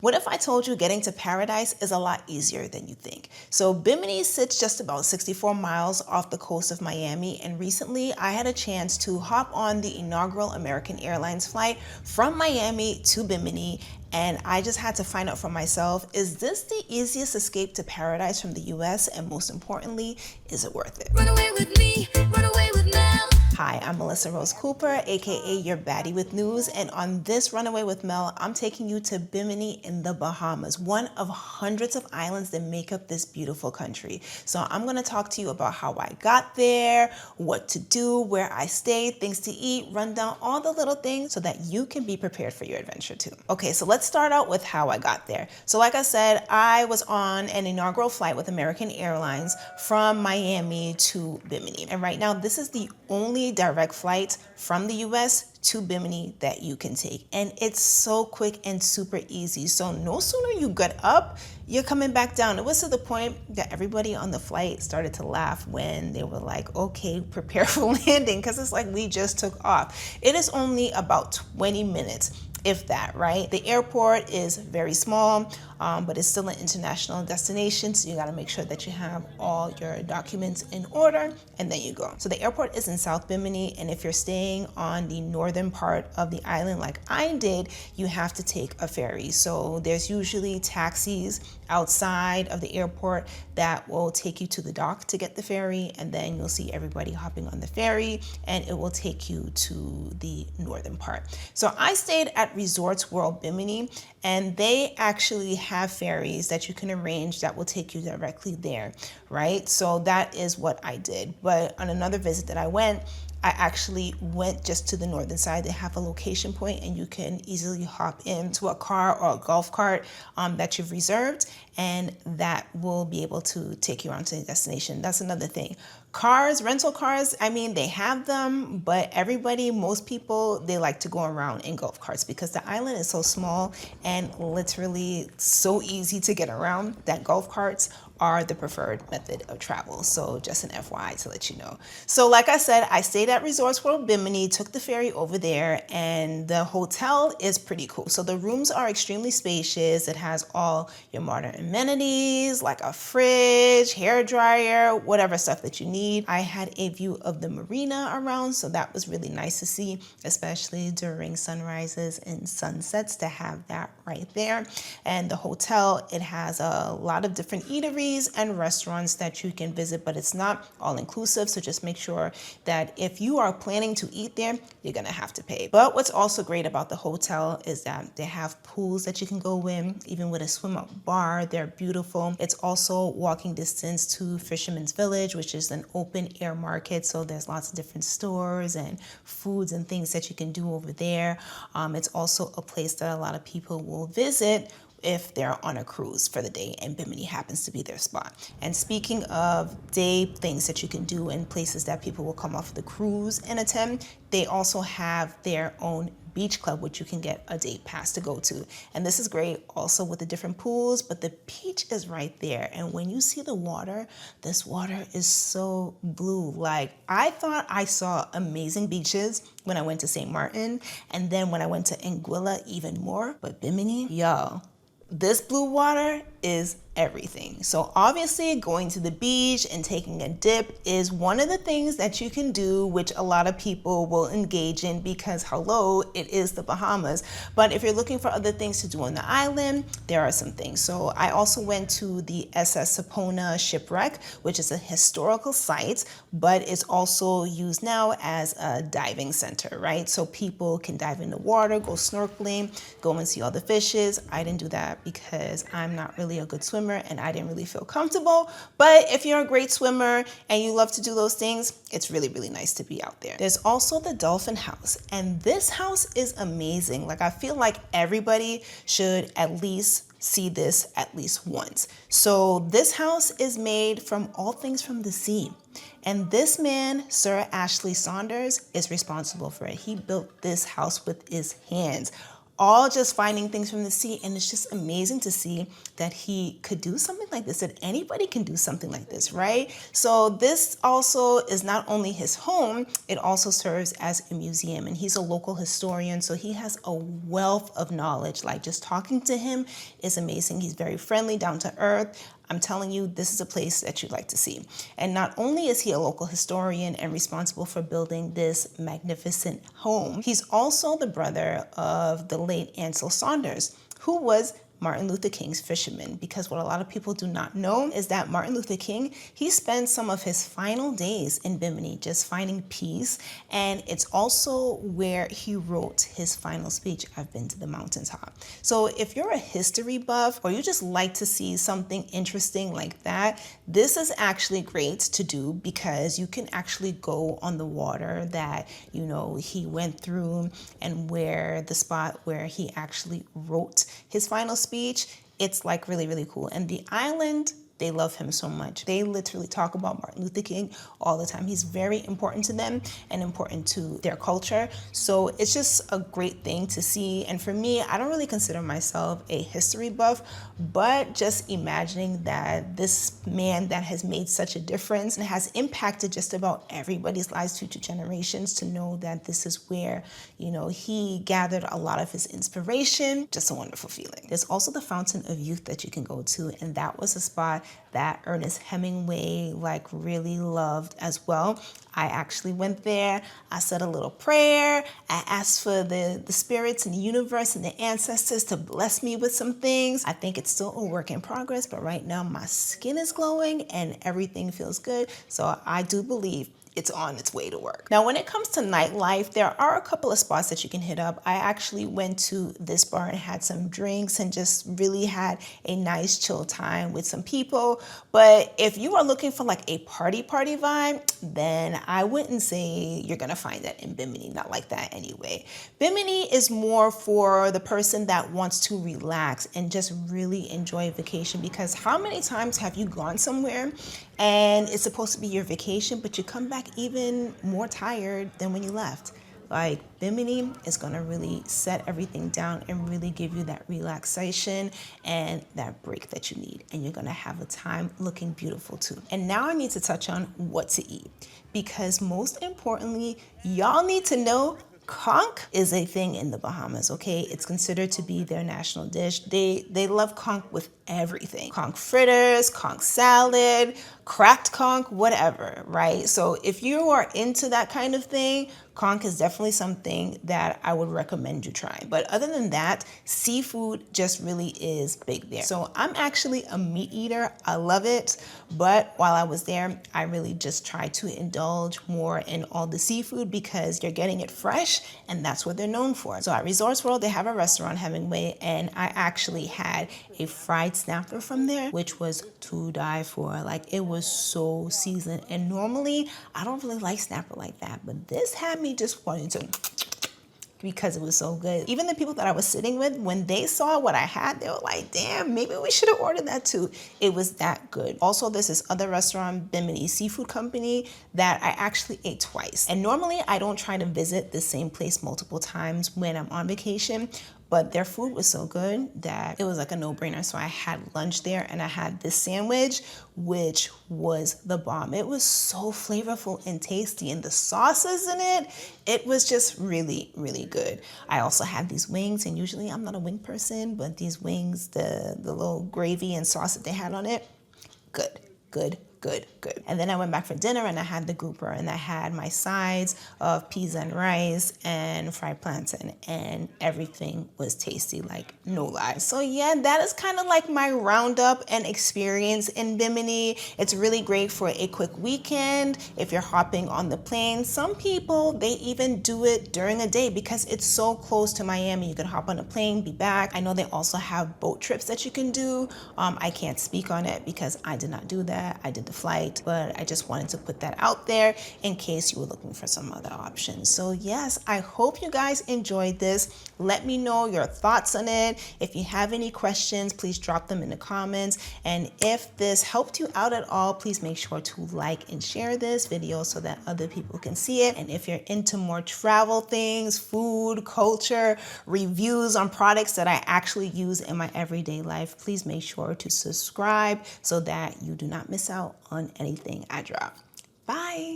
What if I told you getting to paradise is a lot easier than you think? So Bimini sits just about 64 miles off the coast of Miami, and recently I had a chance to hop on the inaugural American Airlines flight from Miami to Bimini, and I just had to find out for myself, is this the easiest escape to paradise from the US? And most importantly, is it worth it? Run away with me, run away with Mel. Hi, I'm Melissa Rose Cooper, aka your baddie with news, and on this Runaway with Mel, I'm taking you to Bimini in the Bahamas, one of hundreds of islands that make up this beautiful country. So I'm going to talk to you about how I got there, what to do, where I stayed, things to eat, run down all the little things so that you can be prepared for your adventure too. Okay, so let's start out with how I got there. So like I said, I was on an inaugural flight with American Airlines from Miami to Bimini. And right now, this is the only direct flight from the US to Bimini that you can take. And it's so quick and super easy. So no sooner you get up, you're coming back down. It was to the point that everybody on the flight started to laugh when they were like, okay, prepare for landing, because it's like we just took off. It is only about 20 minutes, if that, right? The airport is very small, but it's still an international destination, so you gotta make sure that you have all your documents in order, and then you go. So the airport is in South Bimini, and if you're staying on the northern part of the island like I did, you have to take a ferry. So there's usually taxis outside of the airport that will take you to the dock to get the ferry, and then you'll see everybody hopping on the ferry, and it will take you to the northern part. So I stayed at Resorts World Bimini, and they actually have ferries that you can arrange that will take you directly there, right? So that is what I did. But on another visit that I went, I actually went just to the northern side. They have a location point, and you can easily hop into a car or a golf cart that you've reserved, and that will be able to take you around to the destination. That's another thing. Cars, rental cars, I mean, they have them, but most people, they like to go around in golf carts because the island is so small and literally so easy to get around that golf carts are the preferred method of travel. So just an FYI to let you know. So like I said, I stayed at Resorts World Bimini, took the ferry over there, and the hotel is pretty cool. So the rooms are extremely spacious. It has all your modern amenities like a fridge, hair dryer, whatever stuff that you need. I had a view of the marina around, so that was really nice to see, especially during sunrises and sunsets, to have that right there. And the hotel, it has a lot of different eateries and restaurants that you can visit, but it's not all inclusive. So just make sure that if you are planning to eat there, you're gonna have to pay. But what's also great about the hotel is that they have pools that you can go in, even with a swim up bar. They're beautiful. It's also walking distance to Fisherman's Village, which is an open air market. So there's lots of different stores and foods and things that you can do over there. It's also a place that a lot of people will visit if they're on a cruise for the day, and Bimini happens to be their spot. And speaking of day things that you can do in places that people will come off the cruise and attend, they also have their own beach club, which you can get a day pass to go to. And this is great also with the different pools, but the beach is right there. And when you see the water, this water is so blue. Like, I thought I saw amazing beaches when I went to St. Martin, and then when I went to Anguilla even more, but Bimini, yo, this blue water is everything. So obviously going to the beach and taking a dip is one of the things that you can do, which a lot of people will engage in because hello, it is the Bahamas. But if you're looking for other things to do on the island, there are some things. So I also went to the SS Sapona shipwreck, which is a historical site, but it's also used now as a diving center, right? So people can dive in the water, go snorkeling, go and see all the fishes. I didn't do that because I'm not really a good swimmer and I didn't really feel comfortable. But if you're a great swimmer and you love to do those things, it's really, really nice to be out there. There's also the Dolphin House, and this house is amazing. Like, I feel like everybody should at least see this at least once. So this house is made from all things from the sea. And this man, Sir Ashley Saunders, is responsible for it. He built this house with his hands. all just finding things from the sea. And it's just amazing to see that he could do something like this, that anybody can do something like this, right? So this also is not only his home, it also serves as a museum. And he's a local historian, so he has a wealth of knowledge. Like, just talking to him is amazing. He's very friendly, down to earth. I'm telling you, this is a place that you'd like to see. And not only is he a local historian and responsible for building this magnificent home, he's also the brother of the late Ansel Saunders, who was Martin Luther King's fisherman. Because what a lot of people do not know is that Martin Luther King, he spent some of his final days in Bimini just finding peace. And it's also where he wrote his final speech, "I've been to the mountaintop." So if you're a history buff or you just like to see something interesting like that, this is actually great to do, because you can actually go on the water that, you know, he went through, and where the spot where he actually wrote his final speech, it's like really, really cool. And the island, they love him so much. They literally talk about Martin Luther King all the time. He's very important to them and important to their culture. So it's just a great thing to see. And for me, I don't really consider myself a history buff, but just imagining that this man that has made such a difference and has impacted just about everybody's lives, future generations, to know that this is where, you know, he gathered a lot of his inspiration, just a wonderful feeling. There's also the Fountain of Youth that you can go to, and that was a spot that Ernest Hemingway like really loved as well. I actually went there. I said a little prayer. I asked for the spirits and the universe and the ancestors to bless me with some things. I think it's still a work in progress, but right now my skin is glowing and everything feels good. So I do believe it's on its way to work. Now, when it comes to nightlife, there are a couple of spots that you can hit up. I actually went to this bar and had some drinks and just really had a nice chill time with some people. But if you are looking for like a party vibe, then I wouldn't say you're gonna find that in Bimini, not like that anyway. Bimini is more for the person that wants to relax and just really enjoy vacation, because how many times have you gone somewhere and it's supposed to be your vacation, but you come back even more tired than when you left? Like, Bimini is gonna really set everything down and really give you that relaxation and that break that you need. And you're gonna have a time looking beautiful too. And now I need to touch on what to eat, because most importantly, y'all need to know conch is a thing in the Bahamas, okay? It's considered to be their national dish. They love conch with everything. Conch fritters, conch salad, cracked conch, whatever, right? So if you are into that kind of thing, conch is definitely something that I would recommend you trying. But other than that, seafood just really is big there. So I'm actually a meat eater. I love it. But while I was there, I really just tried to indulge more in all the seafood, because you're getting it fresh and that's what they're known for. So at Resorts World, they have a restaurant, Hemingway, and I actually had a fried snapper from there, which was to die for. Like, it was so seasoned. And normally I don't really like snapper like that, but this had me just wanting to, because it was so good. Even the people that I was sitting with, when they saw what I had, they were like, damn, maybe we should have ordered that too. It was that good. Also, there's this other restaurant, Bimini Seafood Company, that I actually ate twice. And normally I don't try to visit the same place multiple times when I'm on vacation, but their food was so good that it was like a no-brainer. So I had lunch there and I had this sandwich, which was the bomb. It was so flavorful and tasty, and the sauces in it, it was just really, really good. I also had these wings, and usually I'm not a wing person, but these wings, the little gravy and sauce that they had on it, good, good, good, good. And then I went back for dinner and I had the grouper, and I had my sides of peas and rice and fried plantain, and everything was tasty, like no lie. So yeah, that is kind of like my roundup and experience in Bimini. It's really great for a quick weekend if you're hopping on the plane. Some people, they even do it during a day because it's so close to Miami. You can hop on a plane, be back. I know they also have boat trips that you can do. I can't speak on it because I did not do that. I did the flight, but I just wanted to put that out there in case you were looking for some other options. So yes, I hope you guys enjoyed this. Let me know your thoughts on it. If you have any questions, please drop them in the comments. And if this helped you out at all, please make sure to like and share this video so that other people can see it. And if you're into more travel things, food, culture, reviews on products that I actually use in my everyday life, please make sure to subscribe so that you do not miss out on anything I drop. Bye.